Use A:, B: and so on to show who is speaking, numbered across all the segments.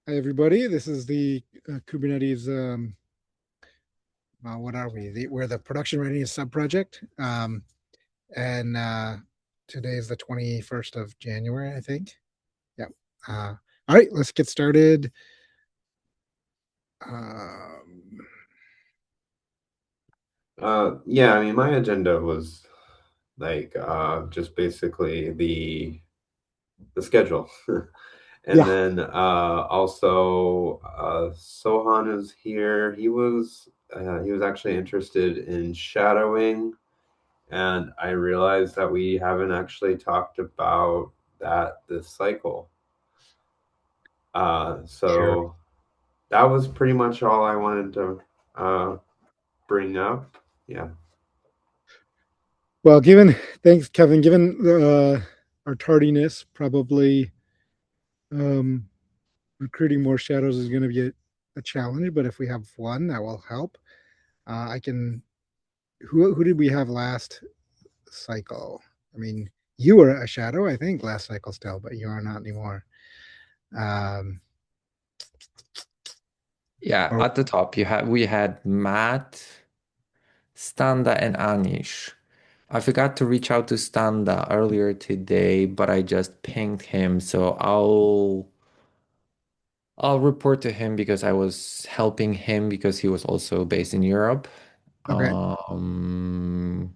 A: Hi, everybody. This is the Kubernetes. What are we? We're the production readiness subproject. And today is the 21st of January, I think. Yeah. All right, let's get started. Um,
B: Yeah, I mean, my agenda was just basically the schedule. And
A: yeah.
B: then also Sohan is here. He was actually interested in shadowing, and I realized that we haven't actually talked about that this cycle.
A: Sure.
B: So that was pretty much all I wanted to uh, bring up. Yeah.
A: Well, thanks, Kevin. Given our tardiness, probably um, recruiting more shadows is going to be a challenge. But if we have one, that will help. I can. Who did we have last cycle? I mean, you were a shadow, I think, last cycle still, but you are not anymore. Um,
C: Yeah,
A: or
C: at the top we had Matt, Standa, and Anish. I forgot to reach out to Standa earlier today, but I just pinged him, so I'll report to him because I was helping him because he was also based in Europe.
A: okay,
C: Um,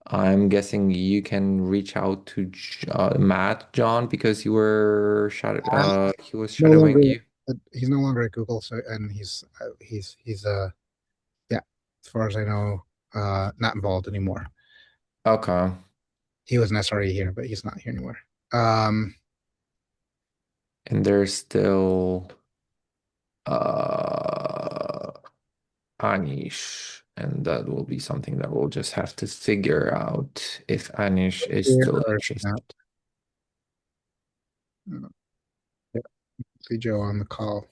C: I'm guessing you can reach out to Matt, John, because
A: Matt
C: he was
A: no
C: shadowing
A: longer
C: you.
A: he's no longer at Google, so and he's yeah, as far as I know, not involved anymore.
C: Okay.
A: He was an SRE here, but he's not here anymore. Um,
C: And there's still uh Anish, and that will be something that we'll just have to figure out if Anish is
A: here
C: still
A: or
C: interested.
A: not. Yeah, see Joe on the call.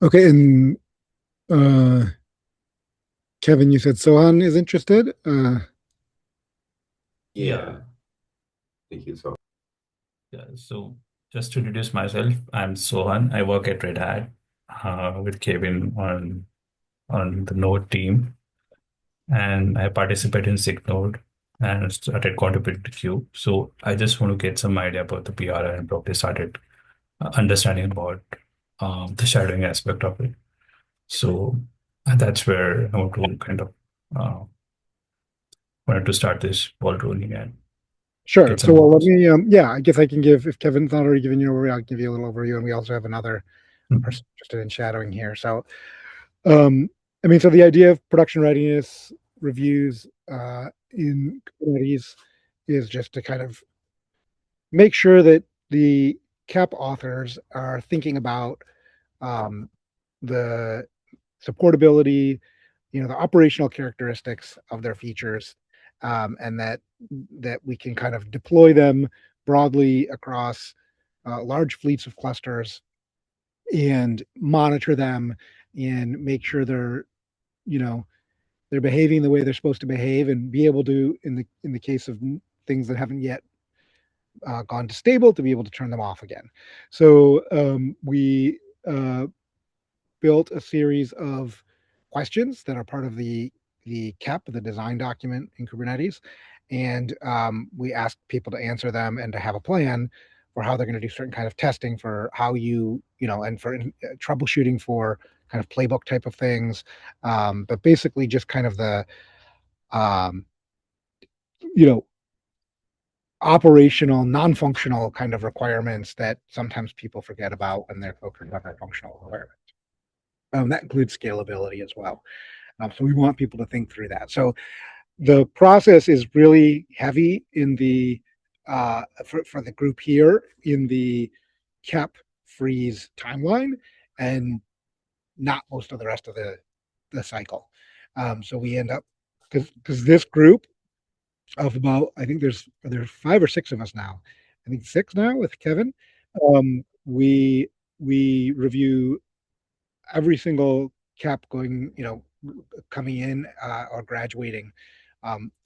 A: Okay, and uh, Kevin, you said Sohan is interested.
B: Yeah.
D: Yeah,
B: Thank you so.
D: yeah. So just to introduce myself, I'm Sohan. I work at Red Hat with Kevin on the Node team, and I participate in SIG Node and started contributing to Cube. So I just want to get some idea about the PR and probably started understanding about the shadowing aspect of it. So that's where I want to kind of uh, wanted to start this ball rolling and
A: Sure.
D: get
A: So,
D: some
A: well, let
D: numbers.
A: me, yeah, I guess I can give, if Kevin's not already giving you an overview, I'll give you a little overview. And we also have another
D: Mhm.
A: person interested in shadowing here. So, um, I mean, so the idea of production readiness reviews in Kubernetes is just to kind of make sure that the CAP authors are thinking about um, the supportability, the operational characteristics of their features, and that we can kind of deploy them broadly across large fleets of clusters and monitor them and make sure you know they're behaving the way they're supposed to behave, and be able to, in the case of things that haven't yet gone to stable, to be able to turn them off again. So we uh, built a series of questions that are part of the KEP, the design document in Kubernetes, and we asked people to answer them and to have a plan for how they're going to do certain kind of testing for how and for troubleshooting for kind of playbook type of things, but basically just kind of the um, you know operational, non-functional kind of requirements that sometimes people forget about when they're focused on their functional requirements. That includes scalability as well. So we want people to think through that. So the process is really heavy in the for the group here in the KEP freeze timeline, and not most of the rest of the cycle. So we end up, because this group of about, I think there's 5 or 6 of us now. I think 6 now with Kevin. We review every single cap going, coming in or graduating.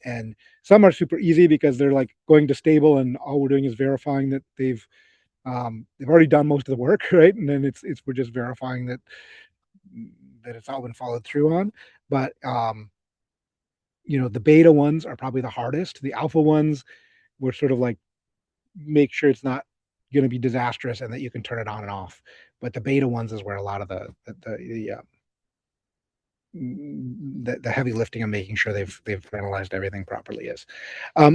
A: And some are super easy because they're like going to stable, and all we're doing is verifying that they've they've already done most of the work, right? And then we're just verifying that it's all been followed through on. But the beta ones are probably the hardest. The alpha ones were sort of like make sure it's not going to be disastrous and that you can turn it on and off. But the beta ones is where a lot of the heavy lifting and making sure they've analyzed everything properly is.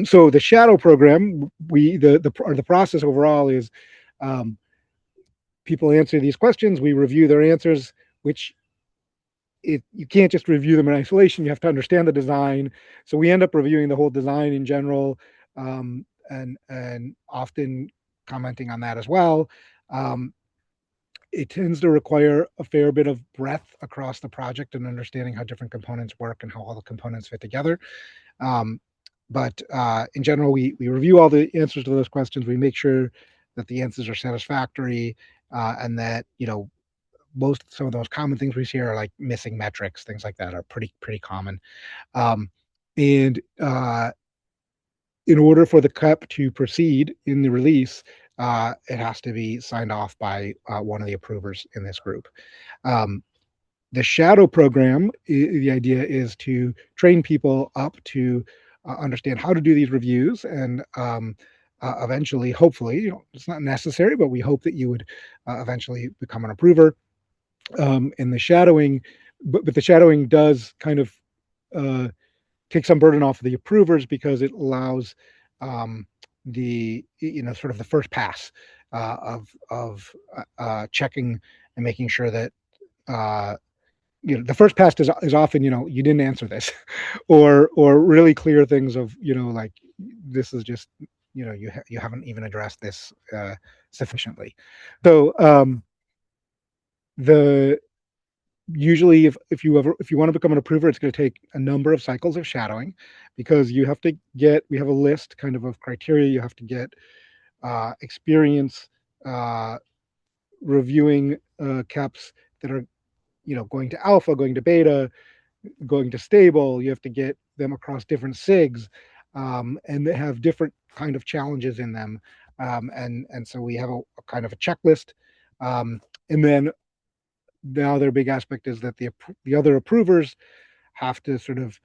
A: So the shadow program, the process overall is people answer these questions, we review their answers, which you can't just review them in isolation. You have to understand the design. So we end up reviewing the whole design in general, and often commenting on that as well. It tends to require a fair bit of breadth across the project and understanding how different components work and how all the components fit together. But in general, we review all the answers to those questions. We make sure that the answers are satisfactory, and that some of those common things we see are like missing metrics, things like that are pretty common. And in order for the CUP to proceed in the release, it has to be signed off by one of the approvers in this group. The shadow program, the idea is to train people up to understand how to do these reviews, and eventually, hopefully, it's not necessary, but we hope that you would eventually become an approver. In the shadowing, but the shadowing does kind of take some burden off of the approvers because it allows the sort of the first pass of checking and making sure that the first pass is often you didn't answer this, or really clear things of like this is just you haven't even addressed this sufficiently. So the usually if you want to become an approver, it's going to take a number of cycles of shadowing, because we have a list kind of criteria. You have to get experience reviewing caps that are going to alpha, going to beta, going to stable. You have to get them across different SIGs, and they have different kind of challenges in them, and so we have a kind of a checklist, and then the other big aspect is that the other approvers have to sort of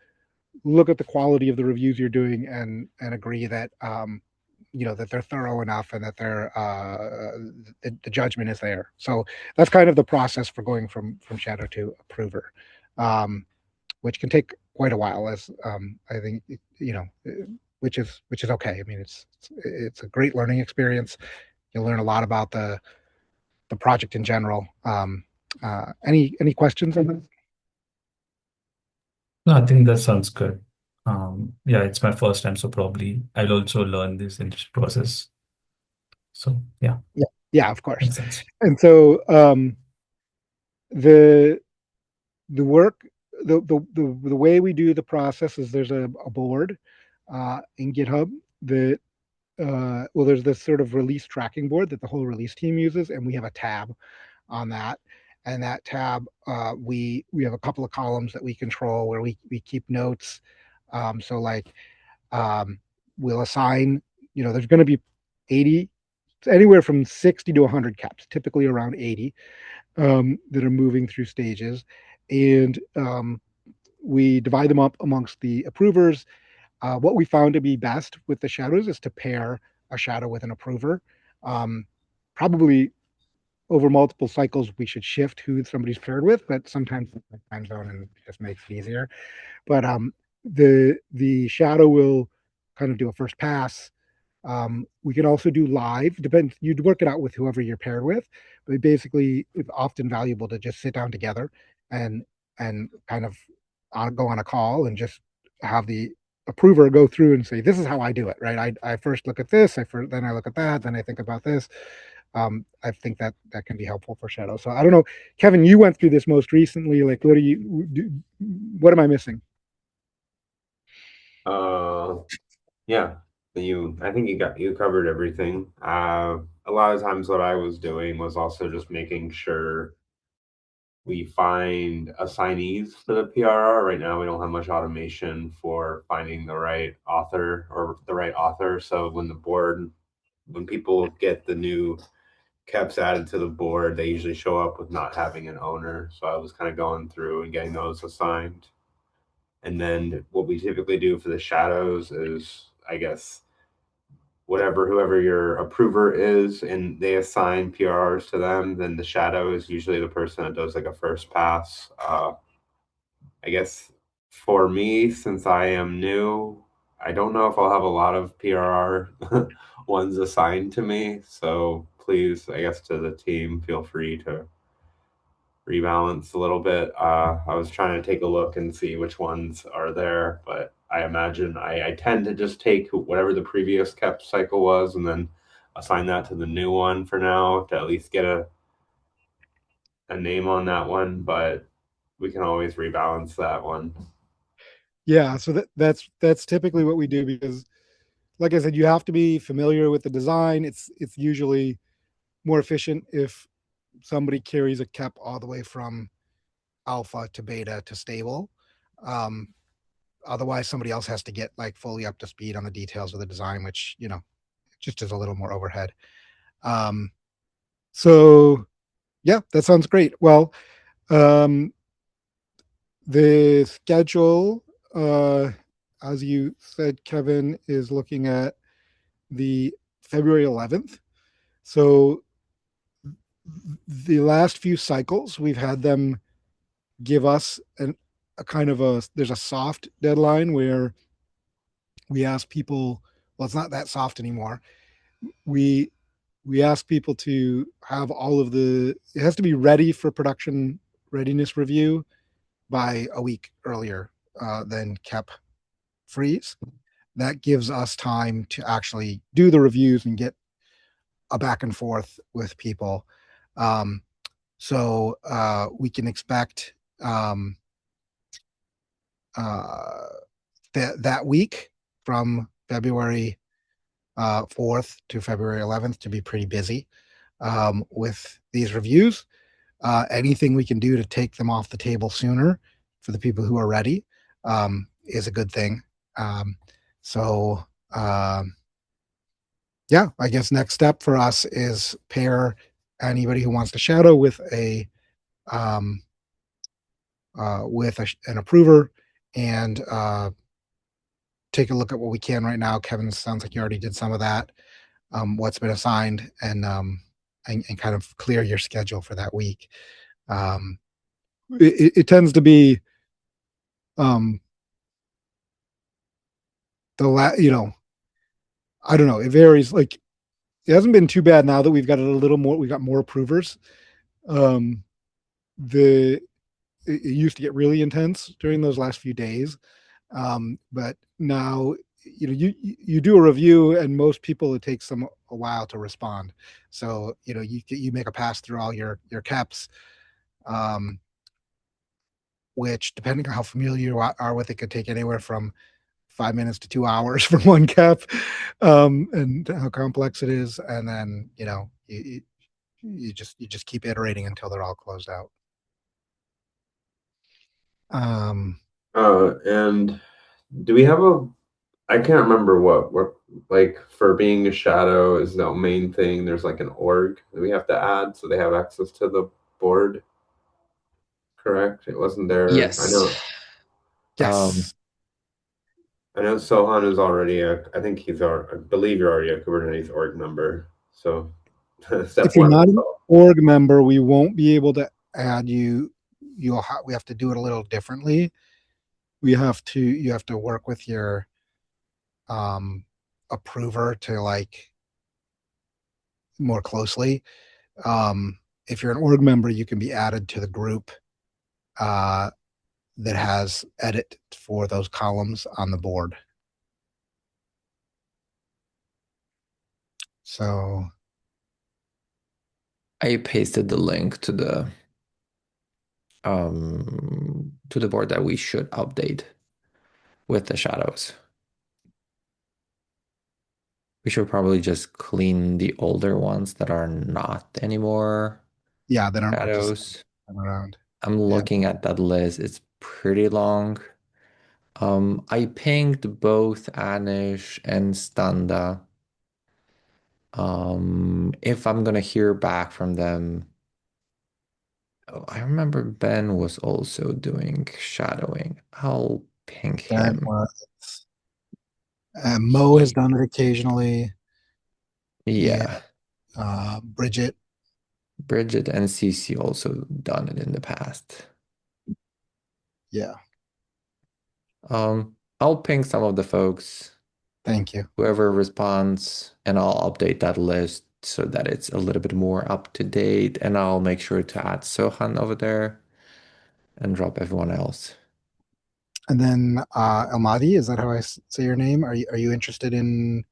A: look at the quality of the reviews you're doing and agree that that they're thorough enough and that the judgment is there. So that's kind of the process for going from shadow to approver, which can take quite a while, as I think which is okay. I mean, it's a great learning experience. You'll learn a lot about the project in general. Any questions on that?
D: No, I think that sounds good. Yeah, it's my first time, so probably I'll also learn this in this process. So yeah,
A: Yeah, of course.
D: makes sense.
A: And so the work, the way we do the process is there's a board in GitHub that there's this sort of release tracking board that the whole release team uses, and we have a tab on that. And that tab, we have a couple of columns that we control where we keep notes. So like we'll assign, there's going to be 80, anywhere from 60 to 100 caps, typically around 80, that are moving through stages. And we divide them up amongst the approvers. What we found to be best with the shadows is to pair a shadow with an approver. Probably over multiple cycles, we should shift who somebody's paired with, but sometimes time zone and it just makes it easier. But the shadow will kind of do a first pass. We can also do live. Depends. You'd work it out with whoever you're paired with, but basically, it's often valuable to just sit down together and kind of go on a call and just have the approver go through and say, "This is how I do it." Right? I first look at this. Then I look at that. Then I think about this. I think that can be helpful for shadow. So I don't know, Kevin, you went through this most recently. Like, what am I missing?
B: Yeah, I think you covered everything. A lot of times what I was doing was also just making sure we find assignees to the PRR. Right now, we don't have much automation for finding the right author or the right author. So when the board when people get the new keps added to the board, they usually show up with not having an owner. So I was kind of going through and getting those assigned. And then what we typically do for the shadows is, I guess, whoever your approver is, and they assign PRRs to them, then the shadow is usually the person that does like a first pass. I guess for me, since I am new, I don't know if I'll have a lot of PRR ones assigned to me. So please, I guess to the team, feel free to rebalance a little bit. I was trying to take a look and see which ones are there, but I imagine I tend to just take whatever the previous kept cycle was and then assign that to the new one for now to at least get a name on that one, but we can always rebalance that one.
A: Yeah, so that's typically what we do because, like I said, you have to be familiar with the design. It's usually more efficient if somebody carries a kep all the way from alpha to beta to stable. Um, Otherwise, somebody else has to get like fully up to speed on the details of the design, which just is a little more overhead. Um, so yeah, that sounds great. Well, um, the schedule, as you said, Kevin, is looking at the February 11th. So the last few cycles, we've had them give us a kind of there's a soft deadline where we ask people, well, it's not that soft anymore. We we ask people to have it has to be ready for production readiness review by a week earlier than KEP freeze. That gives us time to actually do the reviews and get a back and forth with people. Um, we can expect uh, that week from February 4th to February 11th to be pretty busy with these reviews. Anything we can do to take them off the table sooner for the people who are ready is a good thing. Um, so, um, yeah, I guess next step for us is pair anybody who wants to shadow with um, an approver and take a look at what we can right now. Kevin, sounds like you already did some of that. What's been assigned and kind of clear your schedule for that week. Um, it tends to be um, I don't know. It varies. Like it hasn't been too bad now that we've got a little more. We got more approvers. Um, the it used to get really intense during those last few days, but now you do a review and most people it takes them a while to respond. So you make a pass through all your caps, um, which depending on how familiar you are with it could take anywhere from 5 minutes to 2 hours for one cap, and how complex it is. And then, you just keep iterating until they're all closed out.
B: And do we have I can't remember what like for being a shadow is the main thing. There's like an org that we have to add so they have access to the board. Correct? It wasn't there. I
C: Yes.
B: know.
A: Yes.
B: I know Sohan is already I think I believe you're already a Kubernetes org member. So step
A: If you're
B: one
A: not
B: is
A: an org member, we won't be able to add you. We have to do it a little differently. You have to work with your um, approver to like more closely. If you're an org member, you can be added to the group uh, that has edit for those columns on the board. So
C: I pasted the link to the board that we should update with the shadows. We should probably just clean the older ones that are not anymore
A: yeah, they don't
C: shadows.
A: around.
C: I'm
A: Yeah.
C: looking at that list. It's pretty long. I pinged both Anish and Standa. If I'm gonna hear back from them, oh, I remember Ben was also doing shadowing. I'll ping
A: Ben
C: him.
A: was. Mo has
C: He,
A: done it occasionally. Yeah.
C: yeah,
A: Bridget.
C: Bridget and Cece also done it in the past.
A: Yeah.
C: I'll ping some of the folks,
A: Thank you.
C: whoever responds, and I'll update that list so that it's a little bit more up to date. And I'll make sure to add Sohan over there and drop everyone else.
A: And then Almadi, is that how say your name? Are you interested in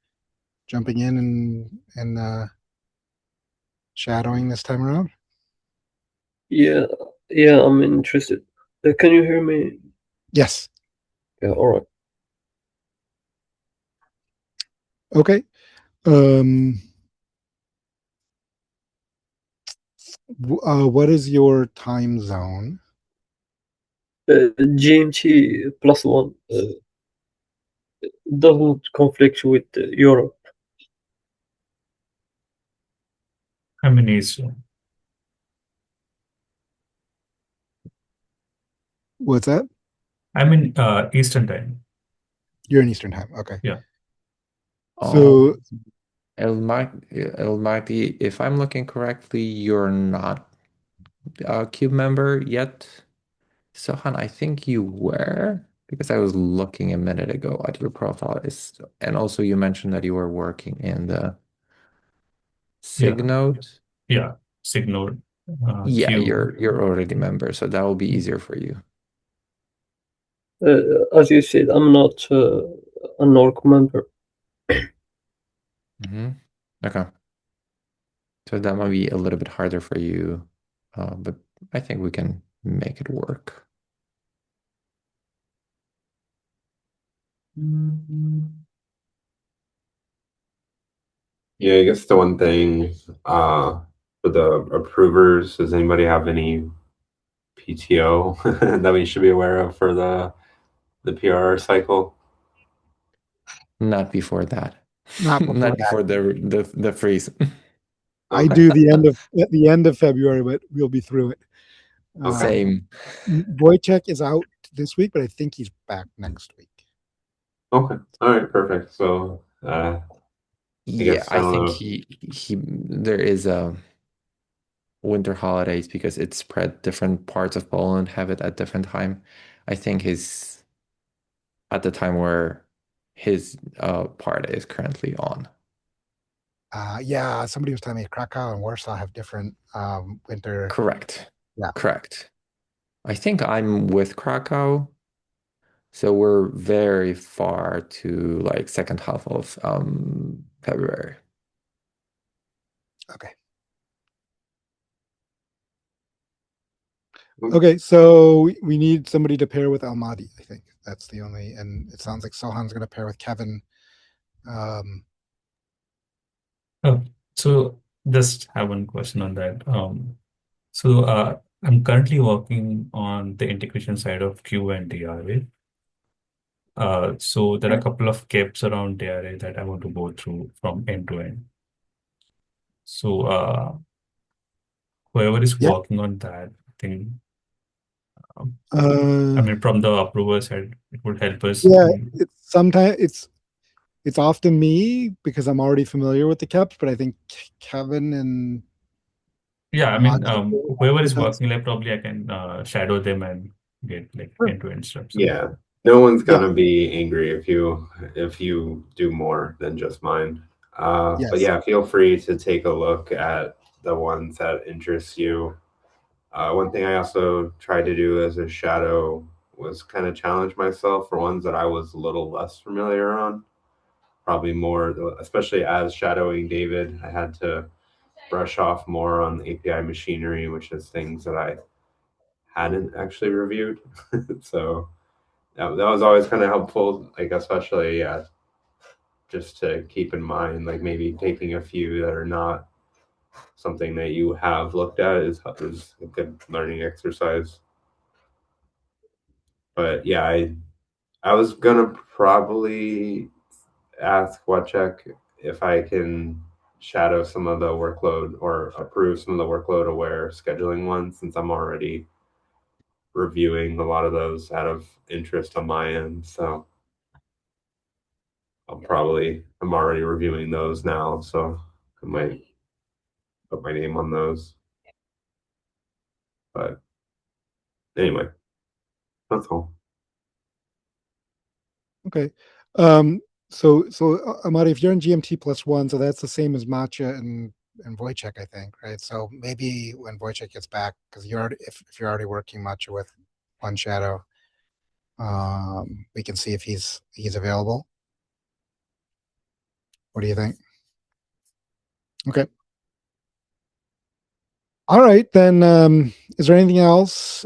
A: jumping in and shadowing this time around?
E: Yeah, yeah, I'm interested. Can you hear me?
A: Yes.
E: Yeah, all right.
A: Okay. Um, what is your time zone?
E: GMT +1 doesn't conflict with Europe.
D: I'm in Eastern.
A: What's that?
D: I'm in Eastern time.
A: You're in Eastern time. Okay.
D: Yeah.
A: So
C: El Mahdi, if I'm looking correctly, you're not a Cube member yet. Sohan, I think you were because I was looking a minute ago at your profile. And also you mentioned that you were working in the SIG
D: Yeah.
C: node.
D: Yeah. Signal
C: Yeah,
D: Q.
C: you're already a member, so that will be easier for you.
E: As you said, I'm not a NORC member.
C: Okay. So that might be a little bit harder for you, but I think we can make it work.
B: Yeah, I guess the one thing for the approvers, does anybody have any PTO that we should be aware of for the PR cycle?
C: Not before that.
A: not before
C: Not
A: that.
C: before the freeze.
A: I
B: Okay.
A: do at the end of February, but we'll be through it.
B: Okay.
C: Same.
A: Wojciech is out this week, but I think he's back next week.
B: Okay. All right. Perfect. So I
C: Yeah,
B: guess I
C: I
B: don't
C: think
B: know.
C: he there is a winter holidays because it's spread different parts of Poland have it at different time. I think his at the time where his part is currently on.
A: Yeah, somebody was telling me Krakow and Warsaw have different winter.
C: Correct.
A: Yeah.
C: Correct. I think I'm with Krakow, so we're very far to like second half of February.
A: Okay. Okay, so we need somebody to pair with Almadi. I think that's the only, and it sounds like Sohan's going to pair with Kevin.
D: Oh, so just have one question on that. So I'm currently working on the integration side of Q and DRA. So there are a couple of gaps around DRA that I want to go through from end to end. So whoever is
A: Yeah.
D: working on that, I think, I
A: Uh,
D: mean, from the approval side, it would help us
A: yeah,
D: in,
A: it's often me because I'm already familiar with the caps, but I think Kevin and
D: yeah, I mean,
A: Almadi
D: whoever is
A: sometimes.
D: working, like probably I can shadow them and get like
A: Sure.
D: end-to-end stuff. So
B: Yeah. No one's
A: Yeah.
B: gonna be angry if you do more than just mine. But
A: Yes.
B: yeah, feel free to take a look at the ones that interest you. One thing I also tried to do as a shadow was kind of challenge myself for ones that I was a little less familiar on. Probably more, especially as shadowing David, I had to brush off more on the API machinery, which is things that I hadn't actually reviewed. So that was always kind of helpful, like especially just to keep in mind, like maybe taking a few that are not something that you have looked at is a good learning exercise. But yeah, I was gonna probably ask Wachek if I can shadow some of the workload or approve some of the workload aware scheduling ones, since I'm already reviewing a lot of those out of interest on my end. So I'm already reviewing those now. So I might put my name on those. But anyway, that's all.
A: Okay. Amadi, if you're in GMT +1, so that's the same as Matcha and Wojciech, I think, right? So maybe when Wojciech gets back, because if you're already working Matcha with one shadow, we can see if he's available. What do you think? Okay. All right, then. Is there anything else,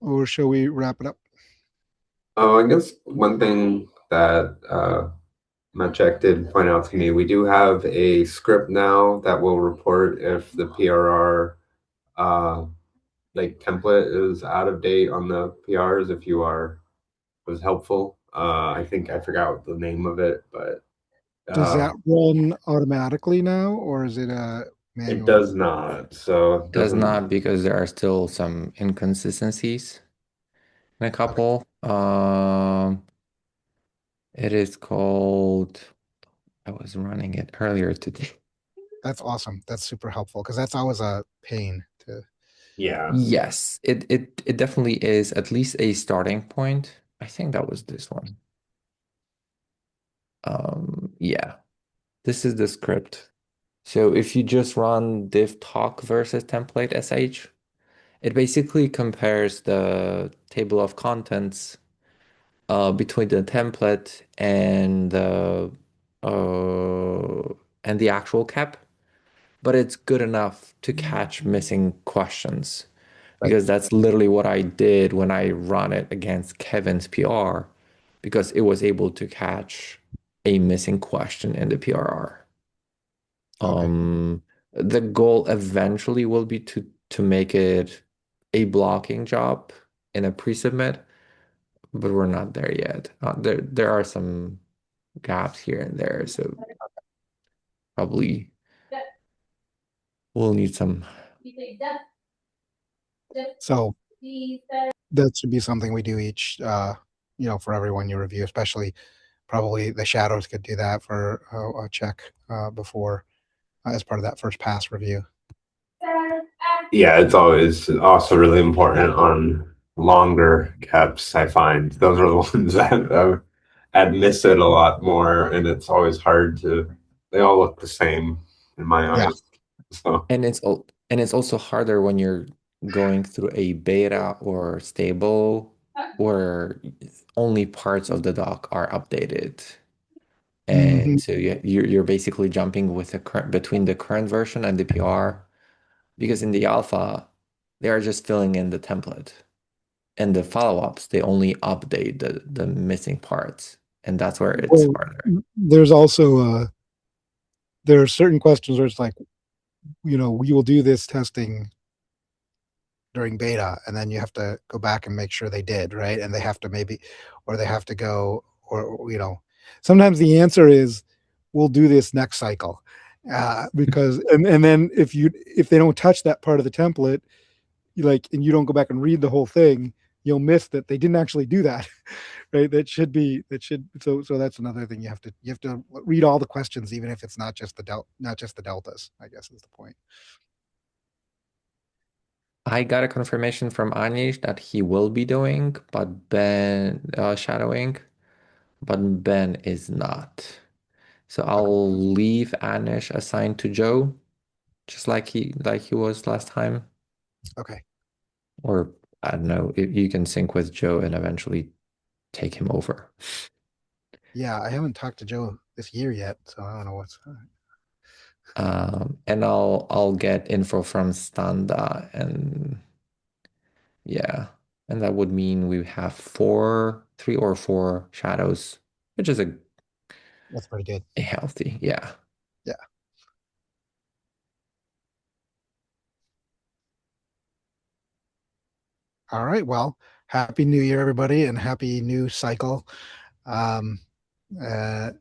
A: or shall we wrap it up?
B: Oh, I guess one thing that Maciek did point out to me, we do have a script now that will report if the PRR like template is out of date on the PRs. If you are was helpful. I think I forgot the name of it, but
A: Does that run automatically now, or is it a manual?
B: it does not. So it
C: Does
B: doesn't.
C: not, because there are still some inconsistencies in a couple. It is called, I was running it earlier today.
A: That's awesome. That's super helpful because that's always a pain to.
B: Yeah.
C: Yes, it definitely is at least a starting point. I think that was this one. Yeah, this is the script. So if you just run div talk versus template sh, it basically compares the table of contents between the template and the actual cap, but it's good enough to catch missing questions
A: Right.
C: because that's literally what I did when I run it against Kevin's PR because it was able to catch a missing question in the PRR.
A: Okay.
C: The goal eventually will be to make it a blocking job in a pre-submit, but we're not there yet. There are some gaps here and there, so probably we'll need some.
A: So that should be something we do each, for everyone you review, especially probably the shadows could do that for a check before as part of that first pass review.
B: Yeah, it's always also really important on longer caps. I find those are the ones that miss it a lot more, and it's always hard to. They all look the same in my
A: Yeah.
B: eyes. So
C: And it's also harder when you're going through a beta or stable where only parts of the doc are updated.
A: Mhm.
C: And so you're basically jumping with the current between the current version and the PR because in the alpha they are just filling in the template. And the follow-ups, they only update the missing parts. And that's where it's
A: Well,
C: harder.
A: there's also there are certain questions where it's like, we will do this testing during beta, and then you have to go back and make sure they did, right? And they have to they have to go, or sometimes the answer is, we'll do this next cycle, because and then if they don't touch that part of the template, and you don't go back and read the whole thing, you'll miss that they didn't actually do that, right? So that's another thing you have to read all the questions, even if it's not just the deltas, I guess is the point.
C: I got a confirmation from Anish that he will be doing, but Ben shadowing, but Ben is not. So
A: Okay.
C: I'll leave Anish assigned to Joe, just like he was last time.
A: Okay.
C: Or I don't know, you can sync with Joe and eventually take him over.
A: Yeah, I haven't talked to Joe this year yet, so I don't know what's.
C: And I'll get info from Standa and yeah. And that would mean we have 3 or 4 shadows, which is
A: That's pretty good.
C: a healthy, yeah.
A: Yeah. All right. Well, happy New Year, everybody, and happy new cycle. Um, uh,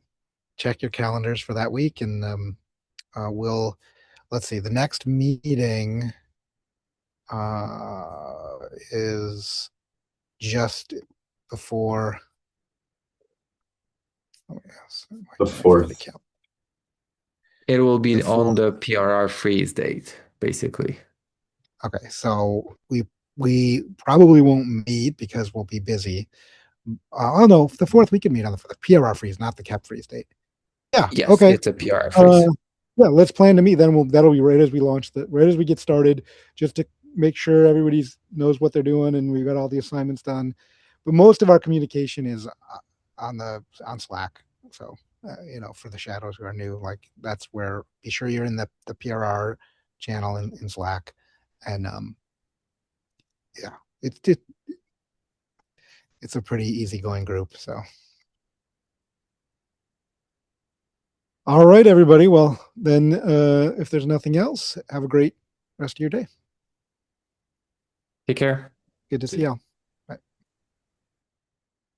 A: check your calendars for that week, and let's see, the next meeting is just before. Oh yes,
B: The 4th.
C: It will be
A: The
C: on
A: 4th.
C: the PRR freeze date, basically.
A: Okay, so we probably won't meet because we'll be busy. Oh no, the 4th we can meet on the PRR freeze, not the cap freeze date. Yeah.
C: Yes,
A: Okay.
C: it's a PRR freeze.
A: Yeah, let's plan to meet. Then that'll be right as we launch right as we get started, just to make sure everybody knows what they're doing and we've got all the assignments done. But most of our communication is on Slack. So for the shadows who are new, like that's where be sure you're in the PRR channel in Slack, and yeah, it's a pretty easygoing group. So. All right, everybody. Well, then, if there's nothing else, have a great rest of your day.
C: Take care.
A: Good to see y'all.